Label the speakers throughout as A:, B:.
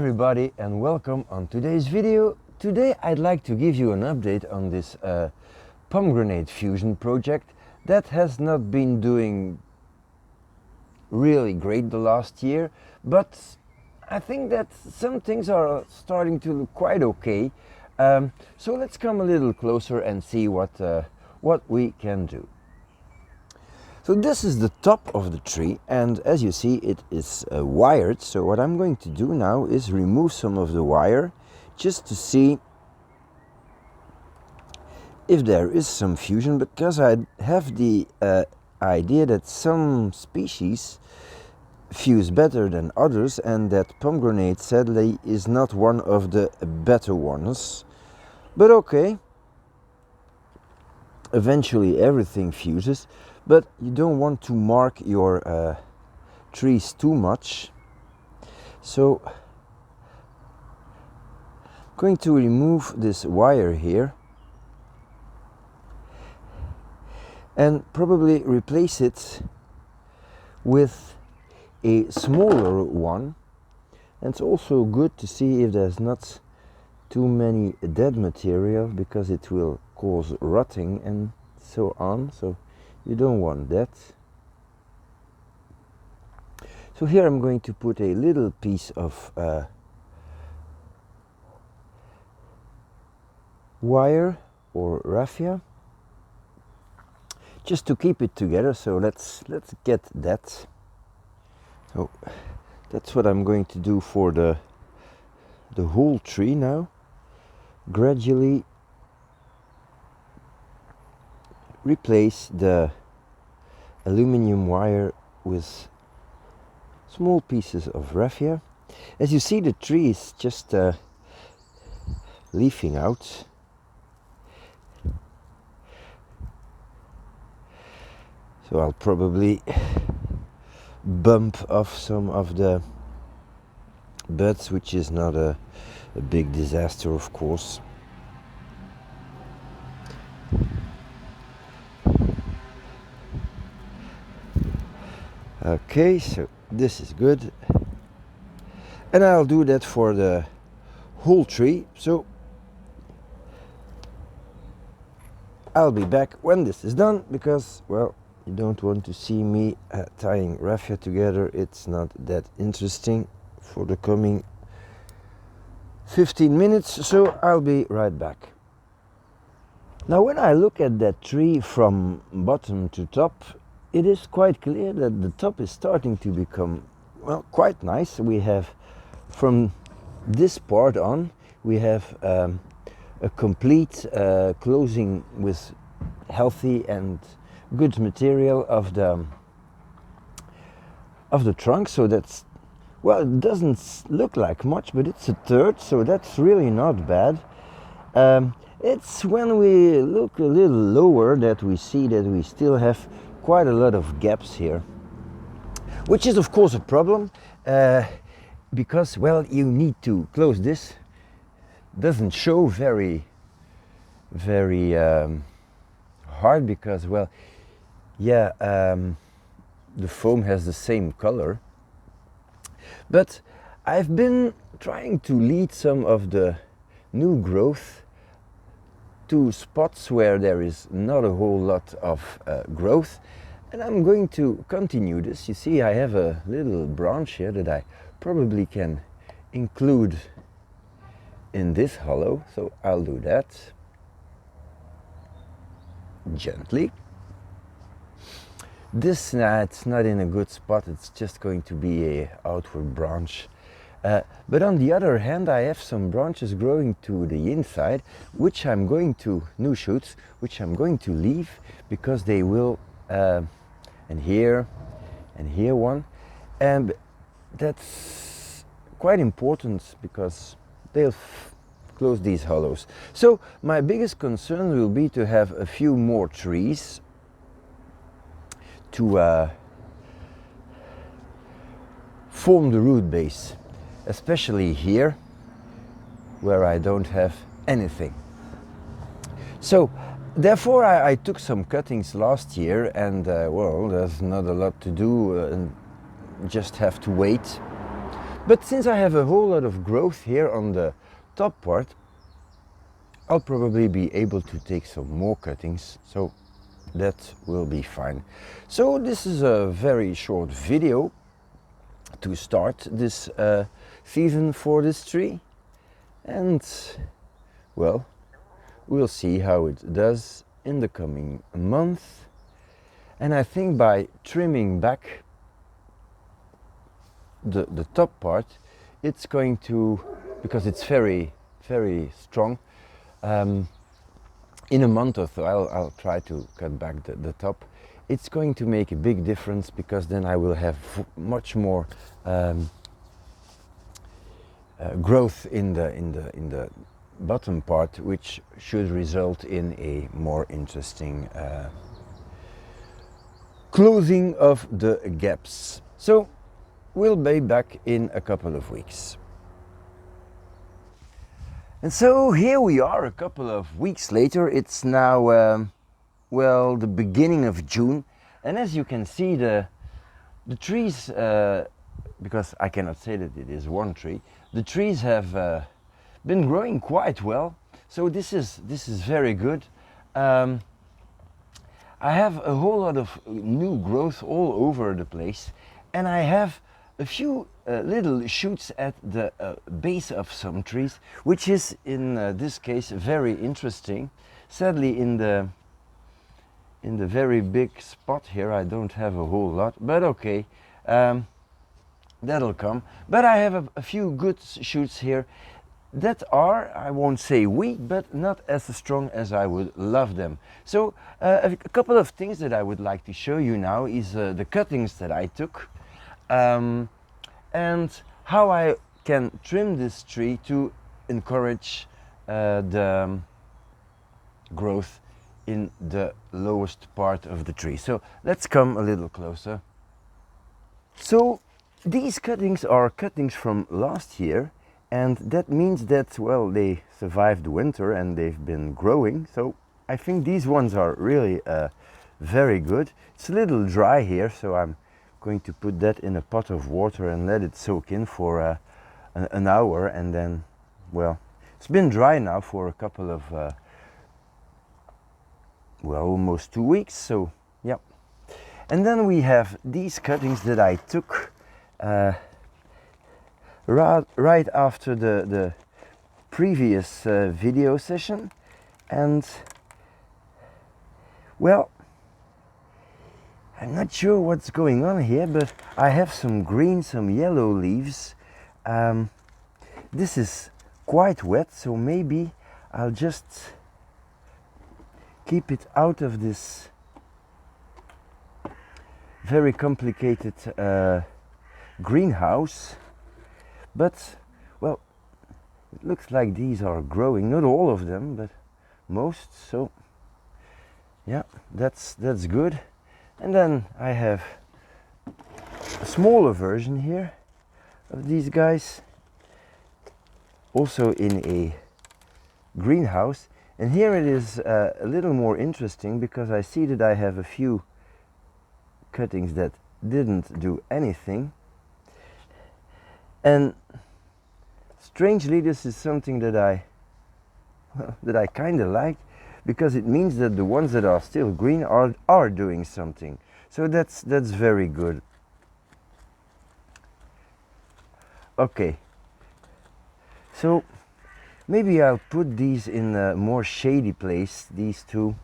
A: everybody and welcome on today's video. Today I'd like to give you an update on this pomegranate fusion project that has not been doing really great the last year, but I think that some things are starting to look quite okay. So let's come a little closer and see what we can do. So this is the top of the tree, and as you see it is wired. So what I'm going to do now is remove some of the wire just to see if there is some fusion, because I have the idea that some species fuse better than others, and that pomegranate sadly is not one of the better ones. But okay, eventually everything fuses, but you don't want to mark your trees too much. So I'm going to remove this wire here and probably replace it with a smaller one. And it's also good to see if there's not too many dead material, because it will cause rotting and so on, so you don't want that. So here I'm going to put a little piece of wire or raffia just to keep it together. So let's get that. So that's what I'm going to do for the whole tree now. Gradually replace the aluminum wire with small pieces of raffia. As you see, the tree is just leafing out. So I'll probably bump off some of the buds, which is not a big disaster, of course. Okay, so this is good, and I'll do that for the whole tree. So I'll be back when this is done, because, well, you don't want to see me tying raffia together. It's not that interesting for the coming 15 minutes, so I'll be right back. Now, when I look at that tree from bottom to top, it is quite clear that the top is starting to become, well, quite nice. We have, from this part on, we have a complete closing with healthy and good material of the trunk. So that's, well, it doesn't look like much, but it's a third, so that's really not bad. It's when we look a little lower that we see that we still have quite a lot of gaps here, which is of course a problem, because, well, you need to close this. Doesn't show very hard, because, well, yeah, the foam has the same color. But I've been trying to lead some of the new growth to spots where there is not a whole lot of growth, and I'm going to continue this. You see, I have a little branch here that I probably can include in this hollow, so I'll do that gently. This, it's not in a good spot, it's just going to be a outward branch. But on the other hand, I have some branches growing to the inside, which I'm going to, new shoots, which I'm going to leave, because they will, and here one, and that's quite important because they'll close these hollows. So my biggest concern will be to have a few more trees to form the root base, especially here where I don't have anything. So therefore I took some cuttings last year, and well, there's not a lot to do, and just have to wait. But since I have a whole lot of growth here on the top part, I'll probably be able to take some more cuttings, so that will be fine. So this is a very short video to start this season for this tree, and well, we'll see how it does in the coming month. And I think by trimming back the top part, it's going to, because it's very strong, in a month or so I'll try to cut back the top. It's going to make a big difference, because then I will have much more growth in the bottom part, which should result in a more interesting closing of the gaps. So we'll be back in a couple of weeks. And so here we are a couple of weeks later. It's now well, the beginning of June, and as you can see, the trees, because I cannot say that it is one tree, the trees have been growing quite well. So this is very good. I have a whole lot of new growth all over the place, and I have a few little shoots at the base of some trees, which is in this case very interesting. Sadly, in the very big spot here I don't have a whole lot, but okay, that'll come. But I have a few good shoots here that are, I won't say weak, but not as strong as I would love them. So a couple of things that I would like to show you now is the cuttings that I took, and how I can trim this tree to encourage the growth in the lowest part of the tree. So let's come a little closer. So these cuttings are cuttings from last year, and that means that, well, they survived the winter and they've been growing. So I think these ones are really very good. It's a little dry here, so I'm going to put that in a pot of water and let it soak in for an hour, and then, well, it's been dry now for a couple of well, almost 2 weeks, so yeah. And then we have these cuttings that I took right after the previous video session, and well, I'm not sure what's going on here, but I have some green, some yellow leaves. This is quite wet, so maybe I'll just keep it out of this very complicated greenhouse. But, well, it looks like these are growing, not all of them, but most. So yeah, that's good. And then I have a smaller version here of these guys, also in a greenhouse. And here it is a little more interesting, because I see that I have a few cuttings that didn't do anything. And strangely, this is something that I kind of like, because it means that the ones that are still green are doing something. So that's very good. Okay, so maybe I'll put these in a more shady place, these two,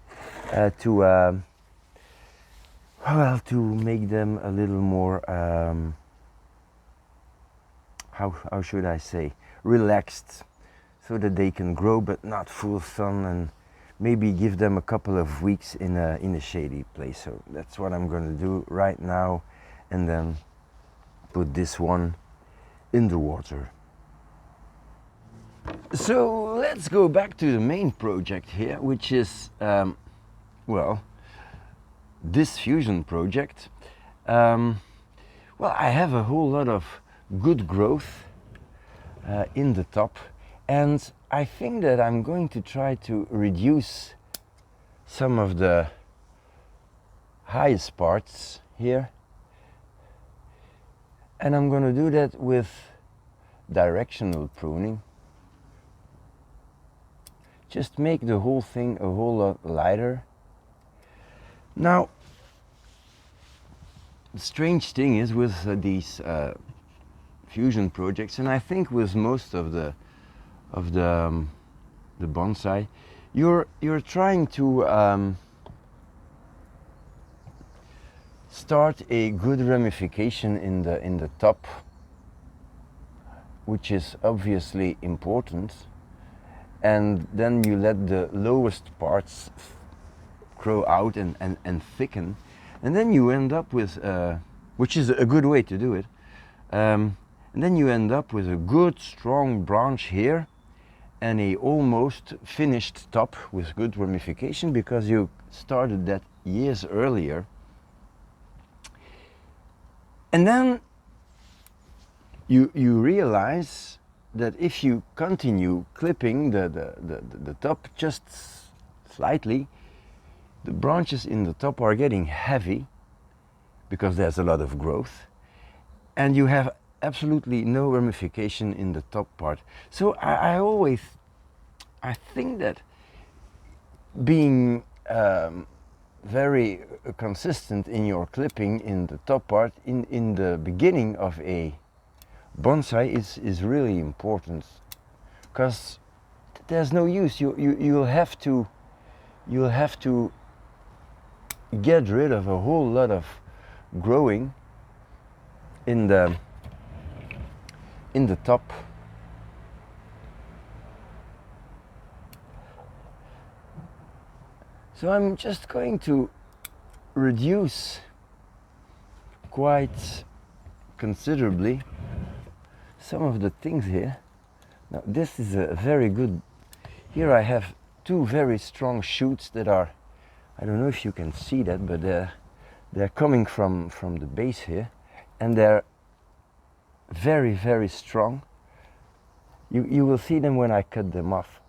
A: to make them a little more, how should I say, relaxed, so that they can grow but not full sun, and maybe give them a couple of weeks in a shady place. So that's what I'm going to do right now, and then put this one in the water. So let's go back to the main project here, which is, well, this fusion project. Well, I have a whole lot of good growth in the top, and I think that I'm going to try to reduce some of the highest parts here, and I'm going to do that with directional pruning. Just make the whole thing a whole lot lighter. Now, the strange thing is with these fusion projects, and I think with most of the bonsai, you're trying to start a good ramification in the top, which is obviously important, and then you let the lowest parts grow out and thicken, and then you end up with, which is a good way to do it, and then you end up with a good strong branch here and a almost finished top with good ramification, because you started that years earlier. And then you realize that if you continue clipping the top just slightly, the branches in the top are getting heavy because there's a lot of growth, and you have absolutely no ramification in the top part. So I think that being very consistent in your clipping in the top part in the beginning of a bonsai is really important, because there's no use. You'll have to get rid of a whole lot of growing in the top. So I'm just going to reduce quite considerably some of the things here. Now this is a very good, here I have two very strong shoots that are, I don't know if you can see that, but they're coming from the base here, and they're very, very strong. You will see them when I cut them off.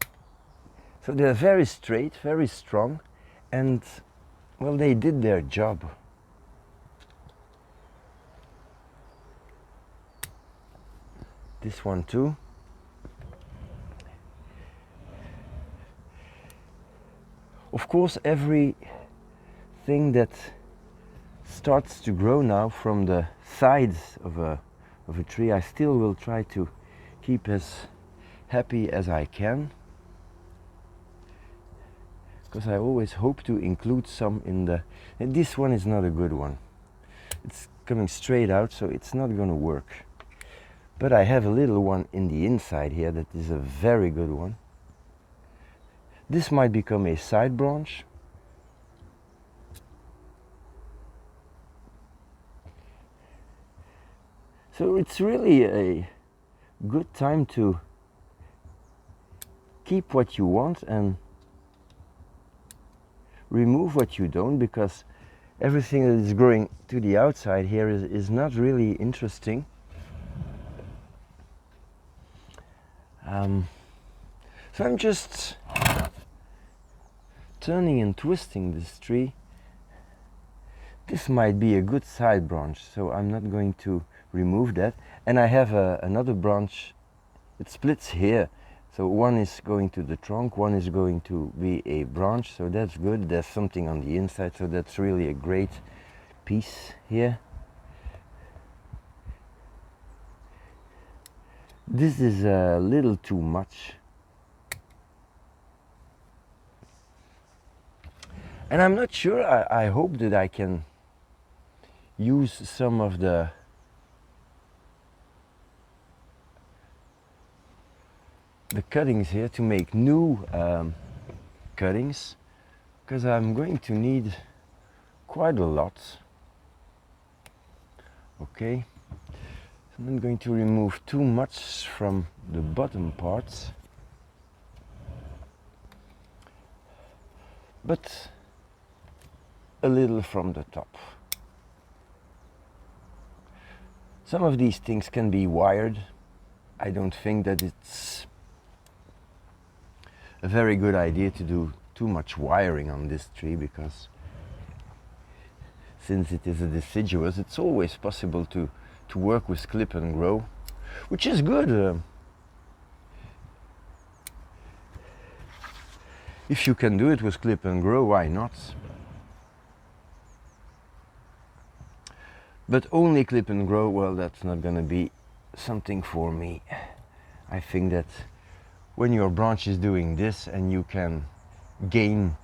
A: So they're very straight, very strong, and well, they did their job. This one too. Of course, everything that starts to grow now from the sides of a tree, I still will try to keep as happy as I can, because I always hope to include some in the, and this one is not a good one. It's coming straight out, so it's not going to work. But I have a little one in the inside here that is a very good one. This might become a side branch. So it's really a good time to keep what you want and remove what you don't, because everything that is growing to the outside here is not really interesting. So I'm just turning and twisting this tree. This might be a good side branch, so I'm not going to remove that. And I have another branch, it splits here. So one is going to the trunk, one is going to be a branch, so that's good. There's something on the inside, so that's really a great piece here. This is a little too much. And I'm not sure, I hope that I can use some of the cuttings here to make new cuttings, because I'm going to need quite a lot. Okay, so I'm not going to remove too much from the bottom parts, but a little from the top. Some of these things can be wired. I don't think that it's a very good idea to do too much wiring on this tree, because since it is a deciduous, it's always possible to work with clip and grow. which is good. If you can do it with clip and grow, why not? But only clip and grow, well, that's not gonna be something for me. I think that when your branch is doing this and you can gain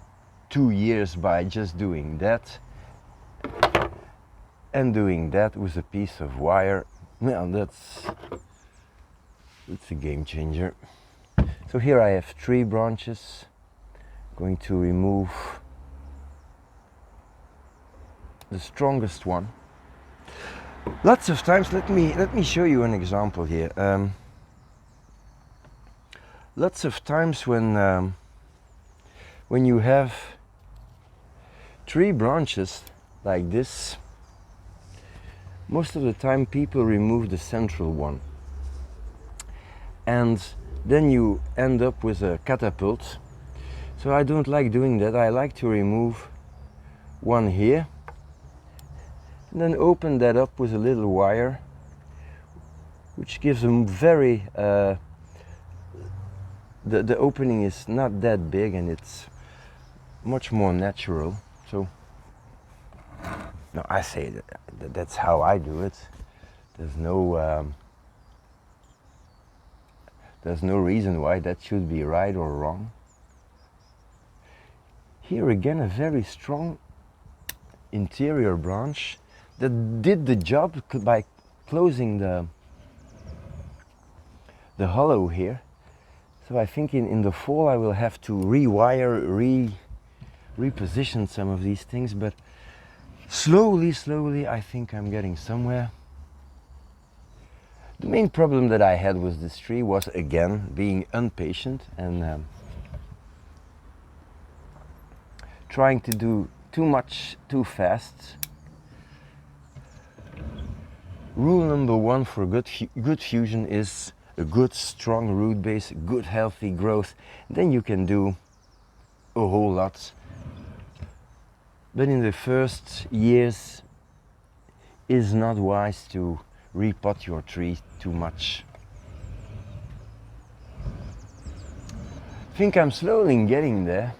A: 2 years by just doing that and doing that with a piece of wire, well, that's a game changer. So here I have 3 branches. Going to remove the strongest one. Lots of times, let me show you an example here. Lots of times when you have 3 branches like this, most of the time people remove the central one, and then you end up with a catapult. So I don't like doing that. I like to remove one here and then open that up with a little wire, which gives them very the opening is not that big and it's much more natural. So no, I say that's how I do it. There's no reason why that should be right or wrong. Here again, a very strong interior branch that did the job by closing the hollow here. So I think in the fall I will have to rewire, reposition some of these things, but slowly I think I'm getting somewhere. The main problem that I had with this tree was, again, being impatient and trying to do too much too fast. Rule number 1 for good fusion is a good strong root base, good healthy growth. Then you can do a whole lot. But in the first years, it's not wise to repot your tree too much. I think I'm slowly getting there.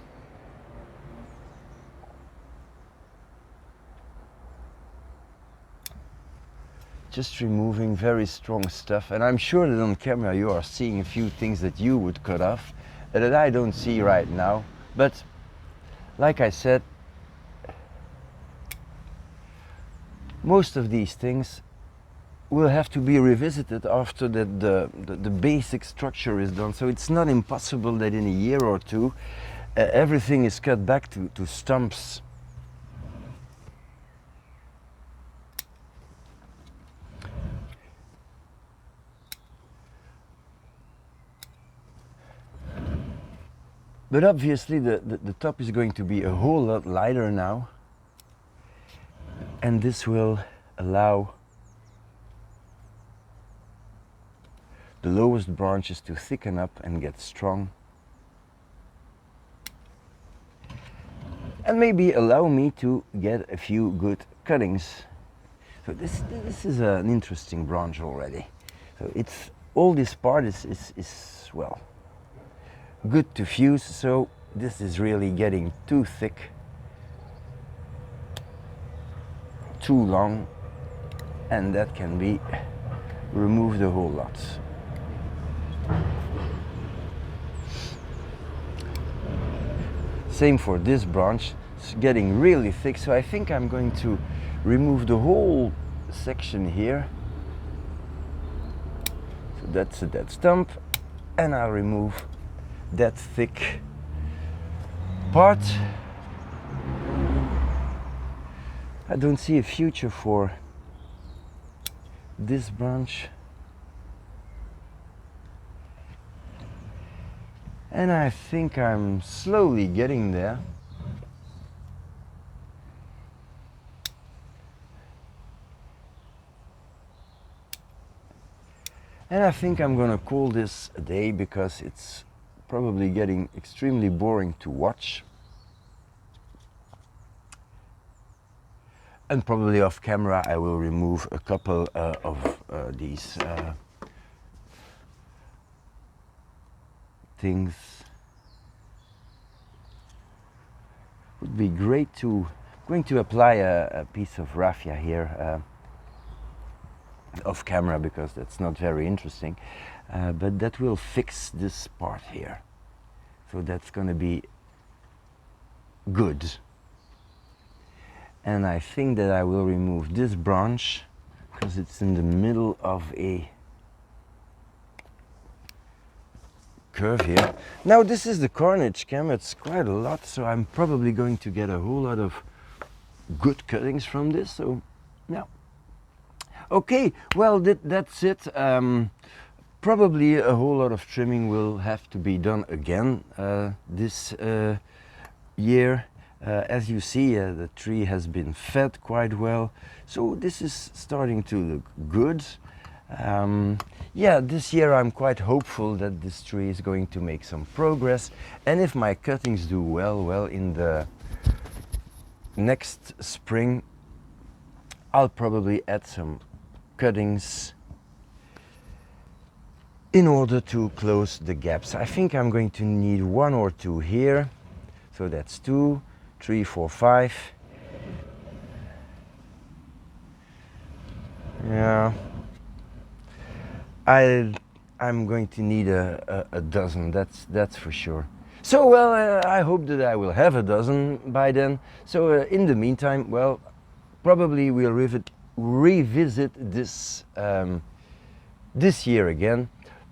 A: Just removing very strong stuff, and I'm sure that on camera you are seeing a few things that you would cut off that I don't see right now. But like I said, most of these things will have to be revisited after the basic structure is done. So it's not impossible that in a year or two everything is cut back to stumps. But obviously the top is going to be a whole lot lighter now, and this will allow the lowest branches to thicken up and get strong, and maybe allow me to get a few good cuttings. So this is an interesting branch already. So it's all this part is well, good to fuse. So this is really getting too thick, too long, and that can be removed a whole lot. Same for this branch, it's getting really thick, so I think I'm going to remove the whole section here. So that's a dead stump, and I'll remove that thick part. I don't see a future for this branch, and I think I'm slowly getting there. And I think I'm gonna call this a day, because it's probably getting extremely boring to watch. And probably off camera I will remove a couple of these things. Would be great to going to apply a piece of raffia here off camera, because that's not very interesting, but that will fix this part here, so that's going to be good. And I think that I will remove this branch because it's in the middle of a curve here. Now this is the carnage cam, it's quite a lot, so I'm probably going to get a whole lot of good cuttings from this, so yeah. Okay, well that's it. Probably a whole lot of trimming will have to be done again this year. As you see, the tree has been fed quite well, so this is starting to look good. Yeah, this year I'm quite hopeful that this tree is going to make some progress, and if my cuttings do well, in the next spring I'll probably add some cuttings in order to close the gaps. I think I'm going to need 1 or 2 here, so that's 2, 3, 4, 5. Yeah, I'm going to need a dozen, that's for sure. So well, I hope that I will have a dozen by then. So in the meantime, well, probably we'll revisit this this year again.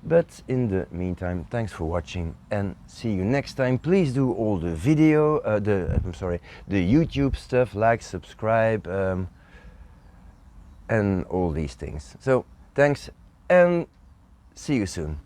A: But in the meantime, thanks for watching and see you next time. Please do all the video, the YouTube stuff, like, subscribe, and all these things. So thanks and see you soon.